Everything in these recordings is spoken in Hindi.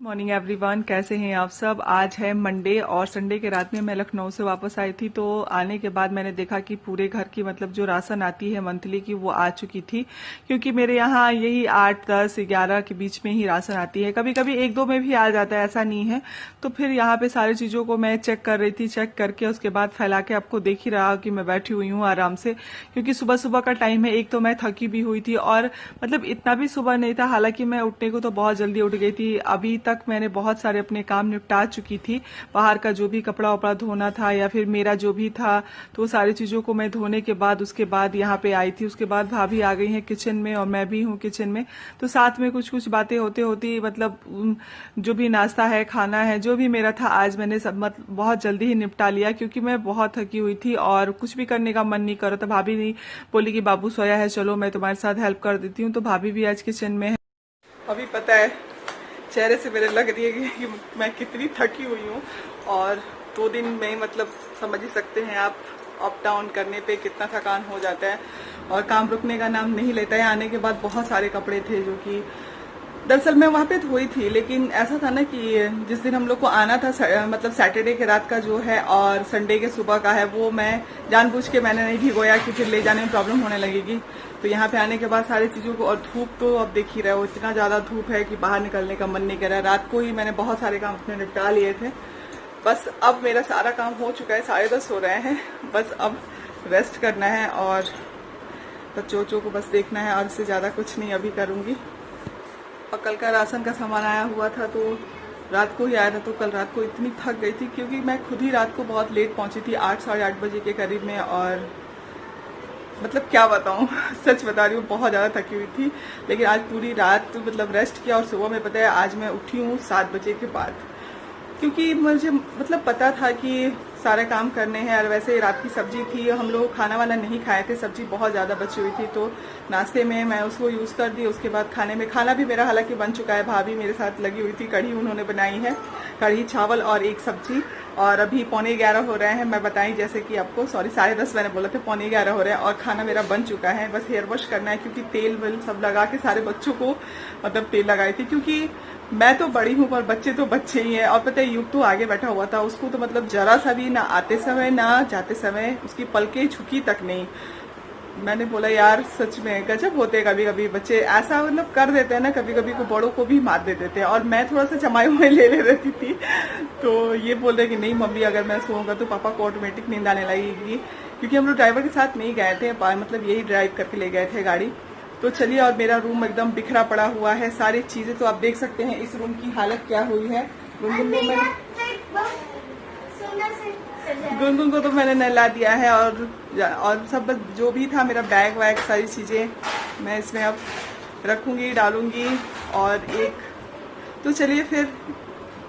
मॉर्निंग एवरीवन, कैसे हैं आप सब। आज है मंडे और संडे के रात में मैं लखनऊ से वापस आई थी। तो आने के बाद मैंने देखा कि पूरे घर की मतलब जो राशन आती है मंथली की वो आ चुकी थी, क्योंकि मेरे यहाँ यही 8, 10, 11 के बीच में ही राशन आती है। कभी कभी 1, 2 में भी आ जाता है, ऐसा नहीं है। तो फिर यहाँ पे सारी चीजों को मैं चेक कर रही थी। चेक करके उसके बाद फैला के आपको देख ही रहा कि मैं बैठी हुई हूँ आराम से, क्योंकि सुबह सुबह का टाइम है। एक तो मैं थकी भी हुई थी और मतलब इतना भी सुबह नहीं था, हालांकि मैं उठने को तो बहुत जल्दी उठ गई थी। अभी तक मैंने बहुत सारे अपने काम निपटा चुकी थी। बाहर का जो भी कपड़ा वपड़ा धोना था या फिर मेरा जो भी था, तो वो सारी चीजों को मैं धोने के बाद उसके बाद यहाँ पे आई थी। उसके बाद भाभी आ गई हैं किचन में और मैं भी हूँ किचन में। तो साथ में कुछ कुछ बातें होते होती मतलब जो भी नाश्ता है, खाना है, जो भी मेरा था आज मैंने सब बहुत जल्दी ही निपटा लिया, क्योंकि मैं बहुत थकी हुई थी और कुछ भी करने का मन नहीं कर रहा था। भाभी नहीं बोली कि बाबू सोया है, चलो मैं तुम्हारे साथ हेल्प कर देती हूँ। तो भाभी भी आज किचन में है। अभी पता है चेहरे से मेरे लग रही है कि मैं कितनी थकी हुई हूँ। और 2 दिन में मतलब समझ ही सकते हैं आप, अप डाउन करने पे कितना थकान हो जाता है और काम रुकने का नाम नहीं लेता है। आने के बाद बहुत सारे कपड़े थे जो कि दरअसल मैं वहां पे धोई थी, लेकिन ऐसा था ना कि जिस दिन हम लोग को आना था मतलब सैटरडे के रात का जो है और संडे के सुबह का है, वो मैं जानबूझ के मैंने नहीं भिगोया कि फिर ले जाने में प्रॉब्लम होने लगेगी। तो यहाँ पे आने के बाद सारी चीजों को, और धूप तो अब देख ही रहे हो, इतना ज्यादा धूप है कि बाहर निकलने का मन नहीं कर रहा है। रात को ही मैंने बहुत सारे काम अपने निपटा लिए थे। बस अब मेरा सारा काम हो चुका है, 10:30 हो रहे हैं। बस अब रेस्ट करना है और बच्चों को बस देखना है, और इससे ज्यादा कुछ नहीं अभी करूंगी। और कल का राशन का सामान आया हुआ था तो रात को ही आया था। तो कल रात को इतनी थक गई थी, क्योंकि मैं खुद ही रात को बहुत लेट पहुंची थी, 8, साढ़े 8 बजे के करीब में। और मतलब क्या बताऊं सच बता रही हूँ, बहुत ज्यादा थकी हुई थी। लेकिन आज पूरी रात मतलब रेस्ट किया और सुबह में पता है आज मैं उठी हूँ 7 बजे के बाद, क्योंकि मुझे मतलब पता था कि सारे काम करने हैं। और वैसे रात की सब्जी थी, हम लोग खाना वाला नहीं खाए थे, सब्जी बहुत ज्यादा बची हुई थी, तो नाश्ते में मैं उसको यूज कर दी। उसके बाद खाने में, खाना भी मेरा हालांकि बन चुका है। भाभी मेरे साथ लगी हुई थी, कढ़ी उन्होंने बनाई है, कढ़ी चावल और एक सब्जी। और अभी 11:15 हो रहे हैं, मैं बताई जैसे कि आपको, सॉरी 10:30 मैंने बोला था, 11:15 हो रहे हैं और खाना मेरा बन चुका है। बस हेयर वॉश करना है, क्योंकि तेल वेल सब लगा के सारे बच्चों को मतलब तेल लगाई थी, क्योंकि मैं तो बड़ी हूँ पर बच्चे तो बच्चे ही हैं। और पता है युग तो आगे बैठा हुआ था, उसको तो मतलब जरा सा भी ना आते समय ना जाते समय उसकी पलकें झुकी तक नहीं। मैंने बोला यार सच में गजब होते हैं कभी कभी बच्चे, ऐसा मतलब कर देते हैं ना, कभी कभी को बड़ों को भी मार दे देते हैं। और मैं थोड़ा सा जमाए हुए ले रहती थी, तो ये बोल रहे कि नहीं मम्मी अगर मैं सोऊंगा तो पापा को ऑटोमेटिक नींद आने लगेगी, क्योंकि हम लोग ड्राइवर के साथ नहीं गए थे, मतलब यही ड्राइव करके ले गए थे गाड़ी। तो चलिए, और मेरा रूम एकदम बिखरा पड़ा हुआ है, सारी चीजें तो आप देख सकते हैं इस रूम की हालत क्या हुई है। गुनगुन को तो मैंने नहला दिया है, और सब जो भी था मेरा बैग वैग सारी चीजें मैं इसमें अब रखूंगी, डालूंगी। और तो चलिए फिर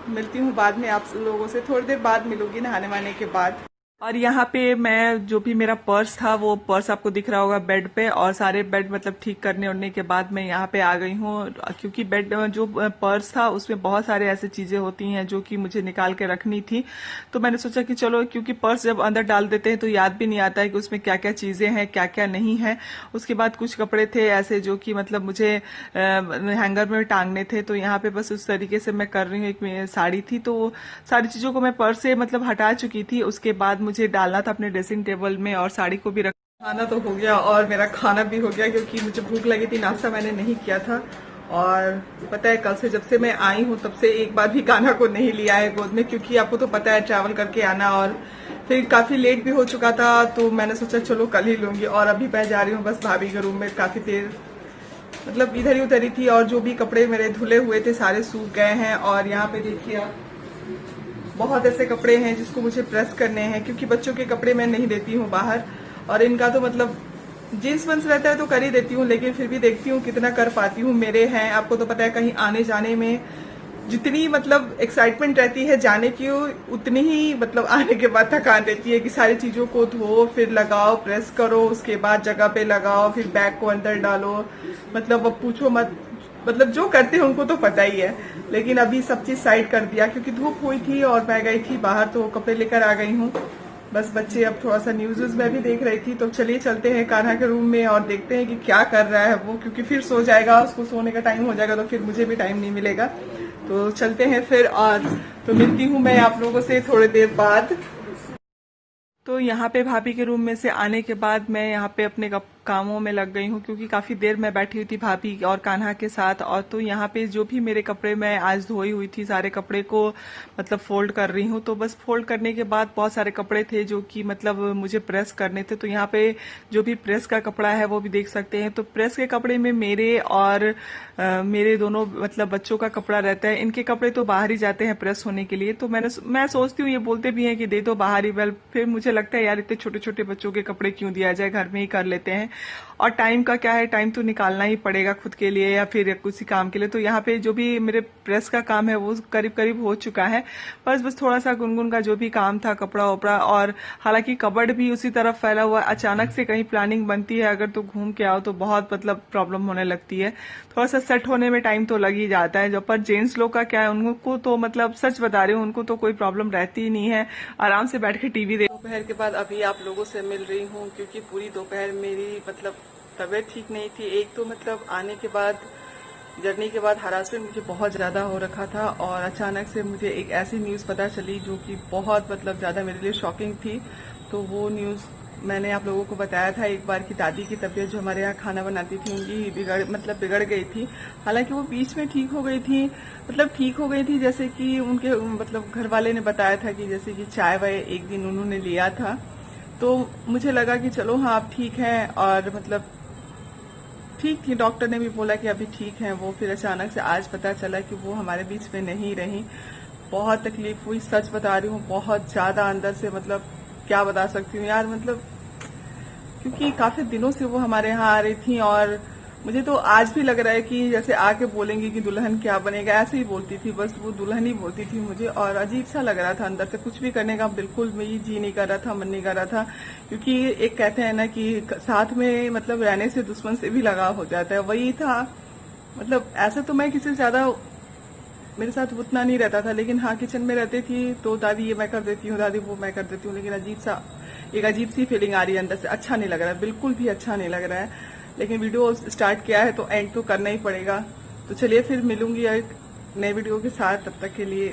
मिलती हूँ बाद में आप लोगों से, थोड़ी देर बाद मिलूंगी नहाने वाने के बाद। और यहाँ पे मैं जो भी मेरा पर्स था, वो पर्स आपको दिख रहा होगा बेड पे, और सारे बेड मतलब ठीक करने उड़ने के बाद मैं यहाँ पे आ गई हूँ, क्योंकि बेड जो पर्स था उसमें बहुत सारे ऐसी चीजें होती हैं जो कि मुझे निकाल के रखनी थी। तो मैंने सोचा कि चलो, क्योंकि पर्स जब अंदर डाल देते हैं तो याद भी नहीं आता है कि उसमें क्या क्या चीजें हैं क्या क्या नहीं है। उसके बाद कुछ कपड़े थे ऐसे जो कि मतलब मुझे हैंगर में टांगने थे, तो यहाँ पे बस उस तरीके से मैं कर रही हूँ। एक साड़ी थी, तो सारी चीजों को मैं पर्स से मतलब हटा चुकी थी। उसके बाद मुझे डालना था अपने ड्रेसिंग टेबल में, और साड़ी को भी खाना तो हो गया और मेरा खाना भी हो गया, क्योंकि मुझे भूख लगी थी, नाश्ता मैंने नहीं किया था। और पता है कल से जब से मैं आई हूँ तब से एक बार भी कान्हा को नहीं लिया है गोद में, क्योंकि आपको तो पता है ट्रैवल करके आना, और फिर काफी लेट भी हो चुका था, तो मैंने सोचा चलो कल ही लूंगी। और अभी मैं जा रही हूँ बस भाभी के रूम में, काफी देर मतलब इधर ही उधर ही थी, और जो भी कपड़े मेरे धुले हुए थे सारे सूख गए हैं। और यहाँ पे देखिए आप, बहुत ऐसे कपड़े हैं जिसको मुझे प्रेस करने हैं, क्योंकि बच्चों के कपड़े मैं नहीं देती हूँ बाहर, और इनका तो मतलब जींस वंस रहता है तो कर ही देती हूँ, लेकिन फिर भी देखती हूँ कितना कर पाती हूँ। मेरे हैं, आपको तो पता है कहीं आने जाने में जितनी मतलब एक्साइटमेंट रहती है जाने की, उतनी ही मतलब आने के बाद थकान रहती है, कि सारी चीजों को धो फिर लगाओ, प्रेस करो, उसके बाद जगह पे लगाओ, फिर बैग को अंदर डालो, मतलब अब पूछो मत। मतलब जो करते हैं उनको तो पता ही है। लेकिन अभी सब चीज साइड कर दिया, क्योंकि धूप हुई थी और मैं गई थी बाहर, तो कपड़े लेकर आ गई हूँ। बस बच्चे अब थोड़ा सा न्यूज में भी देख रही थी, तो चलिए चलते हैं कान्हा के रूम में और देखते हैं कि क्या कर रहा है वो, क्योंकि फिर सो जाएगा, उसको सोने का टाइम हो जाएगा तो फिर मुझे भी टाइम नहीं मिलेगा। तो चलते हैं फिर, और तो मिलती हूँ मैं आप लोगों से थोड़ी देर बाद। तो यहाँ पे भाभी के रूम में से आने के बाद मैं यहाँ पे अपने कामों में लग गई हूँ, क्योंकि काफी देर मैं बैठी हुई थी भाभी और कान्हा के साथ। और तो यहाँ पे जो भी मेरे कपड़े मैं आज धोई हुई थी, सारे कपड़े को मतलब फोल्ड कर रही हूँ। तो बस फोल्ड करने के बाद बहुत सारे कपड़े थे जो कि मतलब मुझे प्रेस करने थे। तो यहाँ पे जो भी प्रेस का कपड़ा है वो भी देख सकते हैं। तो प्रेस के कपड़े में मेरे और मेरे दोनों मतलब बच्चों का कपड़ा रहता है। इनके कपड़े तो बाहर ही जाते हैं प्रेस होने के लिए। तो मैं सोचती हूँ, ये बोलते भी हैं कि दे दो बाहर ही। वेल, फिर मुझे लगता है यार इतने छोटे छोटे बच्चों के कपड़े क्यों दिया जाए, घर में ही कर लेते हैं। और टाइम का क्या है, टाइम तो निकालना ही पड़ेगा खुद के लिए या फिर किसी काम के लिए। तो यहाँ पे जो भी मेरे प्रेस का काम है वो करीब करीब हो चुका है। बस थोड़ा सा गुनगुन का जो भी काम था, कपड़ा वपड़ा। और हालांकि कबर्ड भी उसी तरफ फैला हुआ। अचानक से कहीं प्लानिंग बनती है अगर तो घूम के आओ तो बहुत मतलब प्रॉब्लम होने लगती है। थोड़ा सा सेट होने में टाइम तो लग ही जाता है। जो पर जेंट्स लोग का क्या है, उनको तो मतलब सच बता रही हूँ, उनको तो कोई प्रॉब्लम रहती ही नहीं है, आराम से बैठ के टीवी देख। दोपहर के बाद अभी आप लोगों से मिल रही हूँ, क्योंकि पूरी दोपहर मेरी मतलब तबीयत ठीक नहीं थी। एक तो मतलब आने के बाद, जर्नी के बाद हरासमेंट मुझे बहुत ज्यादा हो रखा था, और अचानक से मुझे एक ऐसी न्यूज पता चली जो कि बहुत मतलब ज्यादा मेरे लिए शॉकिंग थी। तो वो न्यूज मैंने आप लोगों को बताया था एक बार की दादी की तबीयत जो हमारे यहाँ खाना बनाती थी उनकी बिगड़ गई थी। हालांकि वो बीच में ठीक हो गई थी, मतलब ठीक हो गई थी, जैसे कि उनके मतलब घर वाले ने बताया था कि जैसे कि चाय वाय एक दिन उन्होंने लिया था। तो मुझे लगा कि चलो हाँ आप ठीक हैं, और मतलब ठीक थी, डॉक्टर ने भी बोला कि अभी ठीक है वो। फिर अचानक से आज पता चला कि वो हमारे बीच में नहीं रही। बहुत तकलीफ हुई, सच बता रही हूँ, बहुत ज्यादा अंदर से मतलब क्या बता सकती हूँ यार, मतलब क्योंकि काफी दिनों से वो हमारे यहाँ आ रही थी। और मुझे तो आज भी लग रहा है कि जैसे आके बोलेंगी कि दुल्हन क्या बनेगा, ऐसे ही बोलती थी, बस वो दुल्हन ही बोलती थी मुझे। और अजीब सा लग रहा था अंदर से, कुछ भी करने का बिल्कुल मेरी जी नहीं कर रहा था, मन नहीं कर रहा था। क्योंकि एक कहते हैं ना कि साथ में मतलब रहने से दुश्मन से भी लगाव हो जाता है, वही था। मतलब ऐसे तो मैं किसी से ज्यादा मेरे साथ उतना नहीं रहता था, लेकिन हाँ किचन में रहती थी तो दादी ये मैं कर देती हूँ, दादी वो मैं कर देती हूँ। लेकिन एक अजीब सी फीलिंग आ रही है अंदर से, अच्छा नहीं लग रहा है, बिल्कुल भी अच्छा नहीं लग रहा है। लेकिन वीडियो स्टार्ट किया है तो एंड तो करना ही पड़ेगा। तो चलिए फिर मिलूंगी एक नए वीडियो के साथ, तब तक के लिए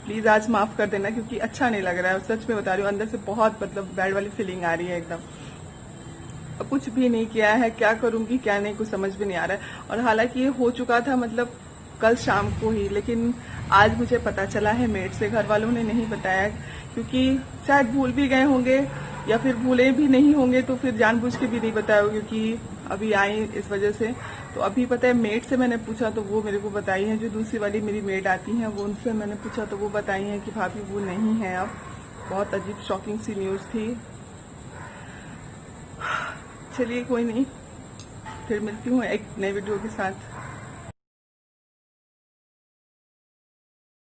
प्लीज आज माफ कर देना, क्योंकि अच्छा नहीं लग रहा है, सच में बता रही हूँ, अंदर से बहुत मतलब बैड वाली फीलिंग आ रही है एकदम। कुछ भी नहीं किया है, क्या करूंगी क्या नहीं कुछ समझ भी नहीं आ रहा है। और हालांकि ये हो चुका था मतलब कल शाम को ही, लेकिन आज मुझे पता चला है मेड से, घर वालों ने नहीं बताया, क्योंकि शायद भूल भी गए होंगे या फिर भूले भी नहीं होंगे, तो फिर जानबूझ के भी नहीं बताया, क्योंकि अभी आई इस वजह से। तो अभी पता है मेड से मैंने पूछा तो वो मेरे को बताई है, जो दूसरी वाली मेरी मेड आती है वो, उनसे मैंने पूछा तो वो बताई है कि भाभी वो नहीं है अब। बहुत अजीब शॉकिंग सी न्यूज थी। चलिए कोई नहीं, फिर मिलती हूँ एक नए वीडियो के साथ।